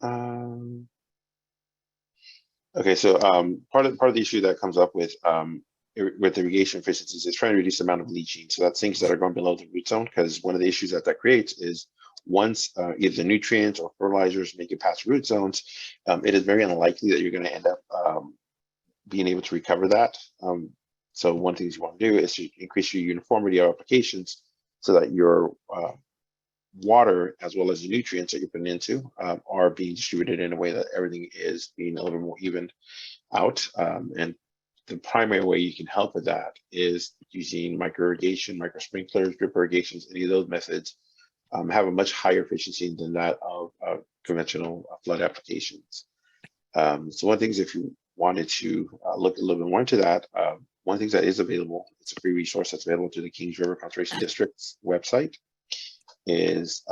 Okay, so part of the issue that comes up with irrigation efficiencies is trying to reduce the amount of leaching. So that's things that are going below the root zone, because one of the issues that creates is once either nutrients or fertilizers make it past root zones, it is very unlikely that you're going to end up being able to recover that. So one thing you want to do is to increase your uniformity of applications so that your water, as well as the nutrients that you're putting into, are being distributed in a way that everything is being a little more evened out. And the primary way you can help with that is using micro irrigation, micro sprinklers, drip irrigations. Any of those methods have a much higher efficiency than that of conventional flood applications. So one thing is, if you wanted to look a little bit more into that, one of the things that is available, it's a free resource that's available to the Kings River Conservation District's website, is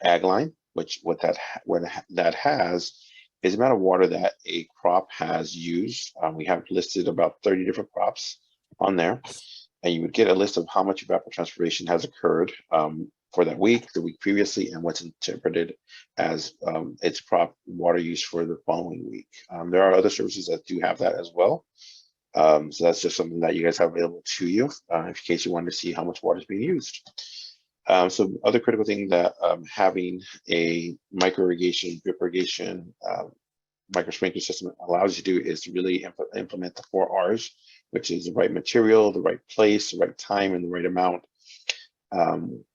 AgLine, which what that has is the amount of water that a crop has used. We have listed about 30 different crops on there, and you would get a list of how much evapotranspiration has occurred for that week, the week previously, and what's interpreted as its crop water use for the following week. There are other services that do have that as well. So that's just something that you guys have available to you in case you wanted to see how much water is being used. So other critical thing that having a micro irrigation, drip irrigation, micro sprinkler system allows you to do is to really implement the 4 R's, which is the right material, the right place, the right time, and the right amount.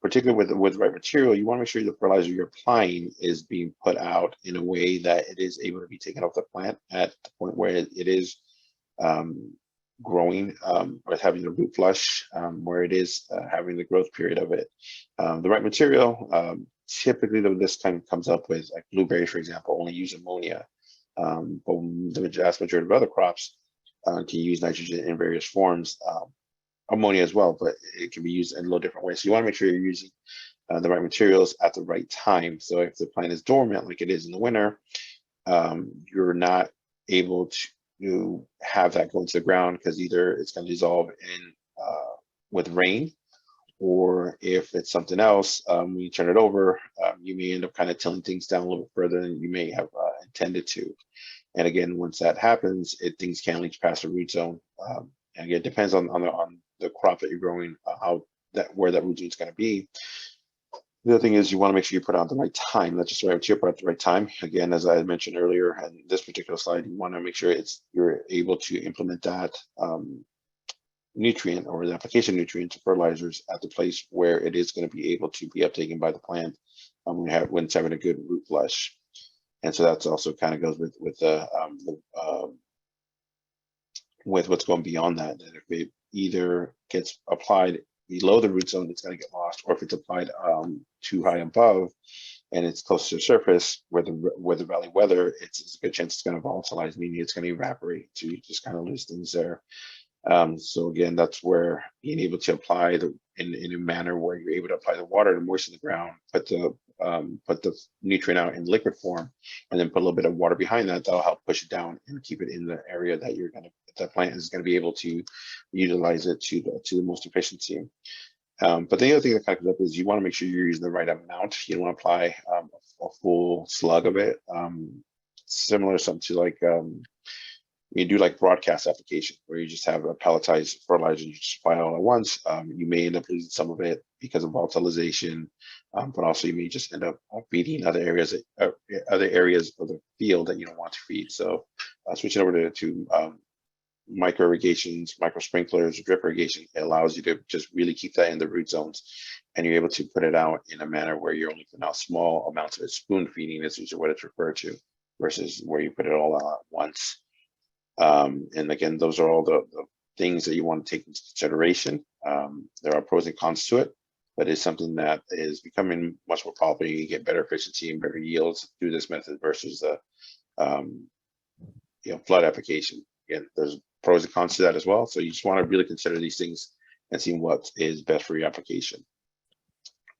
Particularly with the right material, you want to make sure the fertilizer you're applying is being put out in a way that it is able to be taken off the plant at the point where it is growing, or having the root flush, where it is having the growth period of it. The right material, typically this kind of comes up with, like blueberries, for example, only use ammonia, but the vast majority of other crops can use nitrogen in various forms, ammonia as well, but it can be used in a little different ways. So you want to make sure you're using the right materials at the right time. So if the plant is dormant, like it is in the winter, you're not able to have that go into the ground, because either it's going to dissolve in with rain, or if it's something else, when you turn it over, you may end up kind of tilling things down a little bit further than you may have intended to. And again, once that happens, things can leach past the root zone. And again, it depends on the crop that you're growing, where that root zone is going to be. The other thing is, you want to make sure you put it out at the right time, not just the right material, but at the right time. Again, as I mentioned earlier, and this particular slide, you want to make sure you're able to implement that nutrient or the application nutrient to fertilizers at the place where it is going to be able to be uptaken by the plant when it's having a good root flush. And so that's also kind of goes with what's going beyond that. That if it either gets applied below the root zone, it's going to get lost, or if it's applied too high above and it's close to the surface where the valley weather, it's a good chance it's going to volatilize, meaning it's going to evaporate. So you just kind of lose things there. So again, that's where being able to apply in a manner where you're able to apply the water to moisten the ground, put the put the nutrient out in liquid form, and then put a little bit of water behind that. That'll help push it down and keep it in the area that that plant is going to be able to utilize it to the most efficiency. But the other thing that kind of comes up is you want to make sure you're using the right amount. You don't want to apply a full slug of it. Similar something to like you do like broadcast application where you just have a pelletized fertilizer, you just apply it all at once. You may end up losing some of it because of volatilization, but also you may just end up feeding other areas of the field that you don't want to feed. So switching over to micro irrigations, micro sprinklers, drip irrigation, it allows you to just really keep that in the root zones, and you're able to put it out in a manner where you're only putting out small amounts of it. Spoon feeding is usually what it's referred to, versus where you put it all out at once. And again, those are all the things that you want to take into consideration. There are pros and cons to it, but it's something that is becoming much more popular. You get better efficiency and better yields through this method versus the flood application. Again, there's pros and cons to that as well. So you just want to really consider these things and see what is best for your application.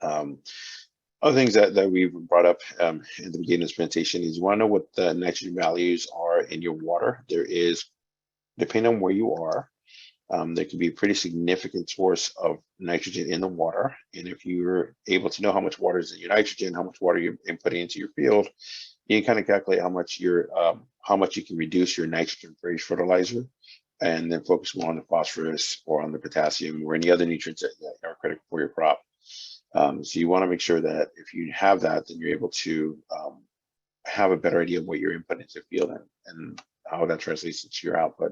Other things that we've brought up in the beginning of this presentation is you want to know what the nitrogen values are in your water. There is, depending on where you are, there can be a pretty significant source of nitrogen in the water. And if you're able to know how much water is in your nitrogen, how much water you're inputting into your field, you can kind of calculate how much you can reduce your nitrogen for each fertilizer, and then focus more on the phosphorus or on the potassium or any other nutrients that are critical for your crop. So you want to make sure that if you have that, then you're able to have a better idea of what you're inputting into the field and how that translates into your output.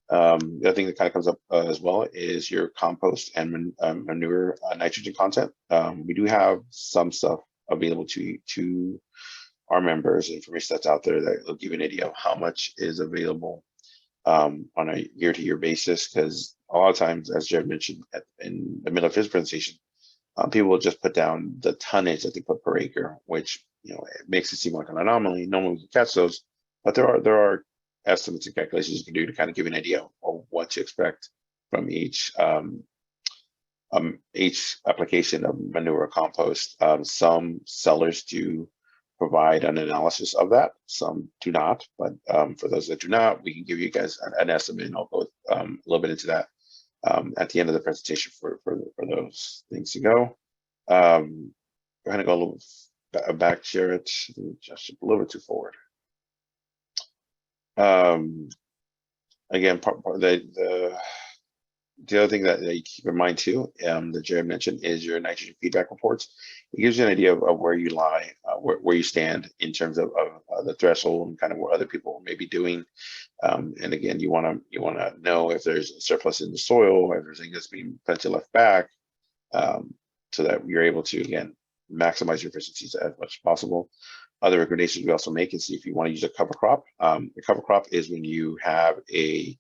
The other thing that kind of comes up as well is your compost and manure nitrogen content. We do have some stuff available to our members, information that's out there that will give you an idea of how much is available on a year-to-year basis, because a lot of times, as Jared mentioned in the middle of his presentation, people will just put down the tonnage that they put per acre, which it makes it seem like an anomaly. No one can catch those, but there are estimates and calculations you can do to kind of give you an idea of what to expect from each application of manure or compost. Some sellers do provide an analysis of that, some do not, but for those that do not, we can give you guys an estimate, and I'll go a little bit into that at the end of the presentation for those things to go. We're going to go a little back, Jared, just a little bit too forward. Again, the other thing that you keep in mind too, that Jared mentioned, is your nitrogen feedback reports. It gives you an idea of where you lie, where you stand in terms of the threshold and kind of what other people may be doing. And again, you want to know if there's a surplus in the soil, if there's anything that's being potentially left back, so that you're able to, again, maximize your efficiencies as much as possible. Other recommendations we also make is if you want to use a cover crop. A cover crop is when you have a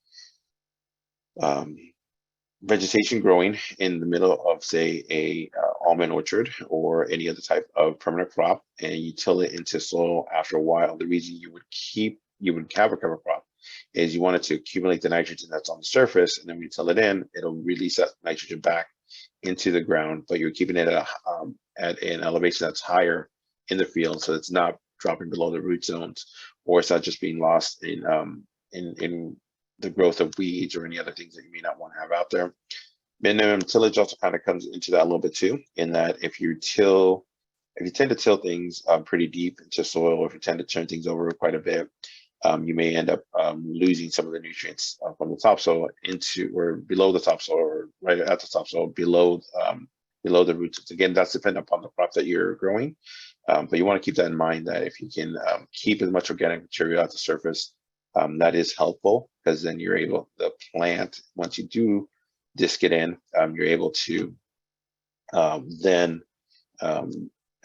vegetation growing in the middle of, say, a almond orchard or any other type of permanent crop, and you till it into soil after a while. The reason you would have a cover crop is you want it to accumulate the nitrogen that's on the surface, and then when you till it in, it'll release that nitrogen back into the ground, but you're keeping it at an elevation that's higher in the field, so it's not dropping below the root zones, or it's not just being lost in the growth of weeds or any other things that you may not want to have out there. Minimum tillage also kind of comes into that a little bit too, in that if you tend to till things pretty deep into soil, or if you tend to turn things over quite a bit, you may end up losing some of the nutrients from the topsoil into, or below the topsoil, or right at the topsoil, below the roots. Again, that's dependent upon the crop that you're growing, but you want to keep that in mind, that if you can keep as much organic material at the surface, that is helpful, because then you're able, the plant, once you do disc it in, you're able to then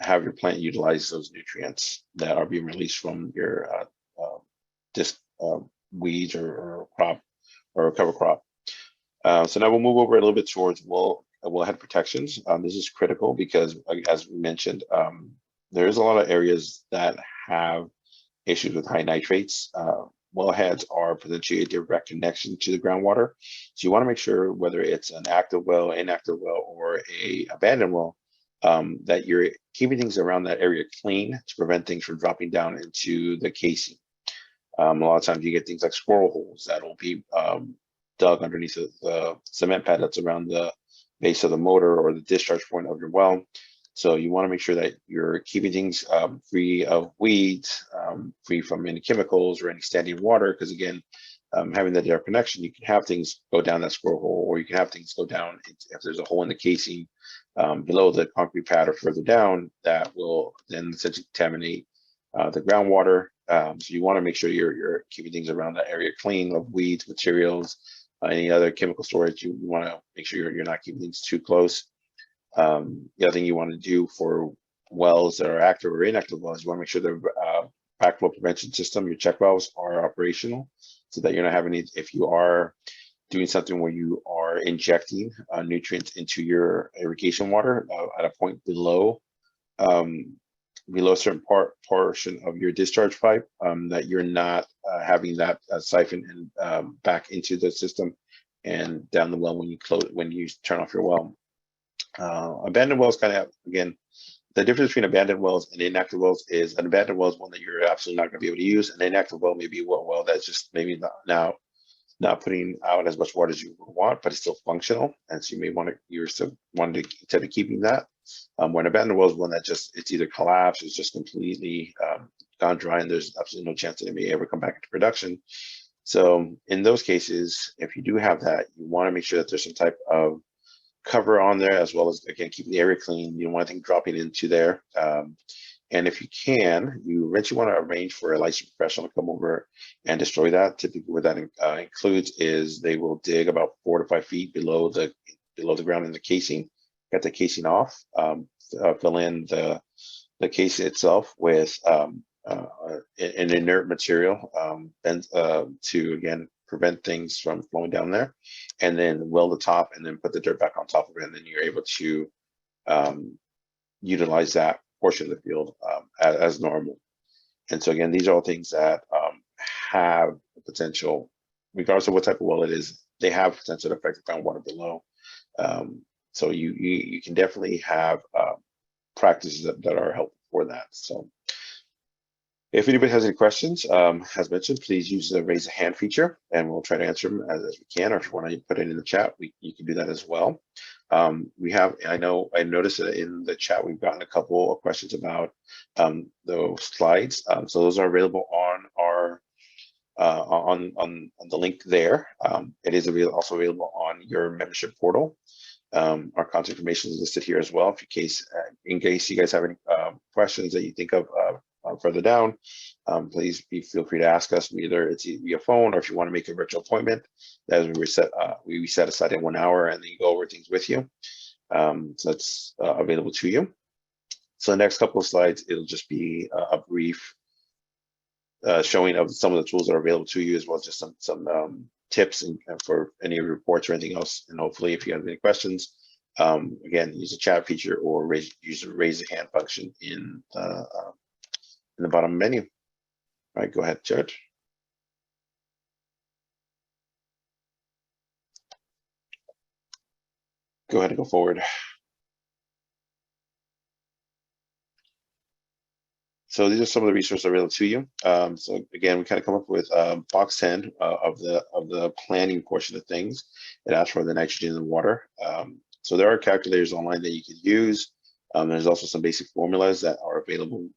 have your plant utilize those nutrients that are being released from your disc weeds or crop or cover crop. So now we'll move over a little bit towards wellhead protections. This is critical because, as we mentioned, there's a lot of areas that have issues with high nitrates. Wellheads are potentially a direct connection to the groundwater. So you want to make sure, whether it's an active well, inactive well, or a abandoned well, that you're keeping things around that area clean to prevent things from dropping down into the casing. A lot of times you get things like squirrel holes that will be dug underneath the cement pad that's around the base of the motor or the discharge point of your well. So you want to make sure that you're keeping things free of weeds, free from any chemicals or any standing water, because again, having the direct connection, you can have things go down that squirrel hole, or you can have things go down if there's a hole in the casing below the concrete pad or further down, that will then essentially contaminate the groundwater. So you want to make sure you're keeping things around that area clean of weeds, materials, any other chemical storage. You want to make sure you're not keeping things too close. The other thing you want to do for wells that are active or inactive wells, you want to make sure the backflow prevention system, your check valves, are operational, so that you're not having any, if you are doing something where you are injecting nutrients into your irrigation water at a point below a certain portion of your discharge pipe, that you're not having that siphon and back into the system and down the well when you turn off your well. Abandoned wells kind of, again, the difference between abandoned wells and inactive wells is an abandoned well is one that you're absolutely not going to be able to use. An inactive well may be a well that's just maybe not putting out as much water as you want, but it's still functional, and so you may want to, you're still wanting to instead of keeping that. When abandoned well is one that just, it's either collapsed, it's just completely gone dry, and there's absolutely no chance that it may ever come back into production. So in those cases, if you do have that, you want to make sure that there's some type of cover on there, as well as, again, keeping the area clean. You don't want anything dropping into there. And if you can, you eventually want to arrange for a licensed professional to come over and destroy that. Typically what that includes is they will dig about 4 to 5 feet below the ground in the casing, get the casing off, fill in the casing itself with an inert material, and to, again, prevent things from flowing down there, and then weld the top, and then put the dirt back on top of it, and then you're able to utilize that portion of the field as normal. And so again, these are all things that have the potential, regardless of what type of well it is, they have potential to affect the groundwater below. So you can definitely have practices that are helpful for that. So if anybody has any questions, as mentioned, please use the raise a hand feature, and we'll try to answer them as we can. Or if you want to put it in the chat, you can do that as well. We have, I noticed that in the chat we've gotten a couple of questions about those slides. So those are available on our on the link there. It is also available on your membership portal. Our contact information is listed here as well. In case you guys have any questions that you think of further down, please feel free to ask us. Either it's via phone, or if you want to make a virtual appointment, that we set aside in 1 hour, and then you go over things with you. So that's available to you. So the next couple of slides, it'll just be a brief showing of some of the tools that are available to you, as well as just some tips and for any reports or anything else. And hopefully, if you have any questions, again, use the chat feature or use the raise a hand function in the bottom menu. All right, go ahead, Jared. Go ahead and go forward. So these are some of the resources available to you. So again, we kind of come up with box 10 of the planning portion of things. It asks for the nitrogen in the water. So there are calculators online that you can use. There's also some basic formulas that are available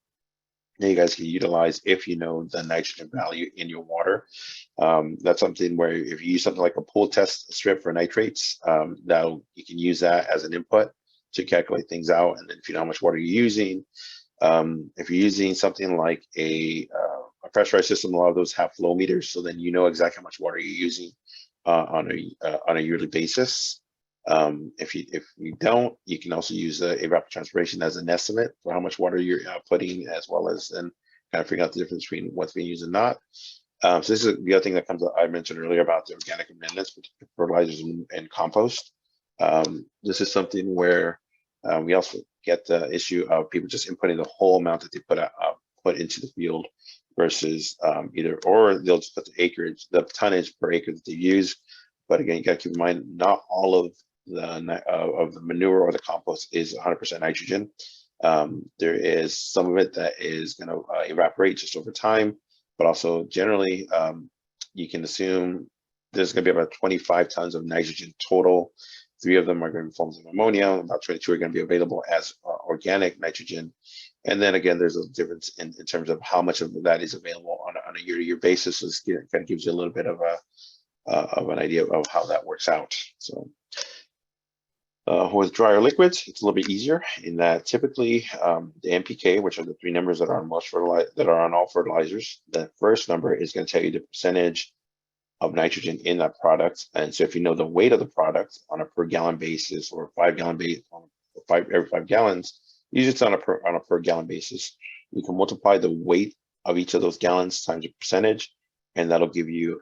that you guys can utilize if you know the nitrogen value in your water. That's something where if you use something like a pool test strip for nitrates, that you can use that as an input to calculate things out. And then if you know how much water you're using, if you're using something like a pressurized system, a lot of those have flow meters, so then you know exactly how much water you're using on a yearly basis. If you don't, you can also use evapotranspiration as an estimate for how much water you're putting, as well as then kind of figure out the difference between what's being used and not. So this is the other thing that comes up, I mentioned earlier about the organic amendments, fertilizers and compost. This is something where we also get the issue of people just inputting the whole amount that they put into the field versus or they'll just put the tonnage per acre that they use. But again, you got to keep in mind, not all of of the manure or the compost is 100% nitrogen. There is some of it that is going to evaporate just over time, but also generally you can assume there's going to be about 25 tons of nitrogen total. 3 of them are going to be forms of ammonia. About 22 are going to be available as organic nitrogen. And then again, there's a difference in terms of how much of that is available on a year-to-year basis. So this kind of gives you a little bit of an idea of how that works out. So with drier liquids, it's a little bit easier in that typically the NPK, which are the 3 numbers that are on all fertilizers, the first number is going to tell you the percentage of nitrogen in that product. And so if you know the weight of the product on a per gallon basis or 5 gallon basis, every 5 gallons, usually it's on a per gallon basis. You can multiply the weight of each of those gallons times a percentage, and that'll give you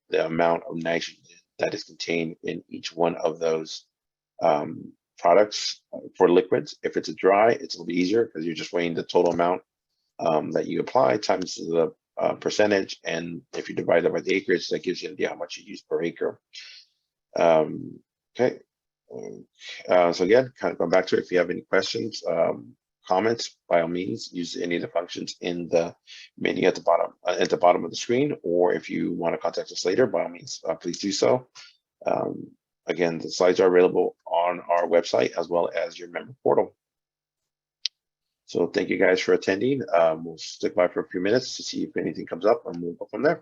the amount of nitrogen that is contained in each one of those products for liquids. If it's a dry, it's a little bit easier because you're just weighing the total amount that you apply times the percentage, and if you divide that by the acreage, that gives you an idea how much you use per acre. Okay, so again, kind of going back to it, if you have any questions, comments, by all means, use any of the functions in the menu at the bottom of the screen, or if you want to contact us later, by all means, please do so. Again, the slides are available on our website as well as your member portal. So thank you guys for attending. We'll stick by for a few minutes to see if anything comes up, and we'll go from there.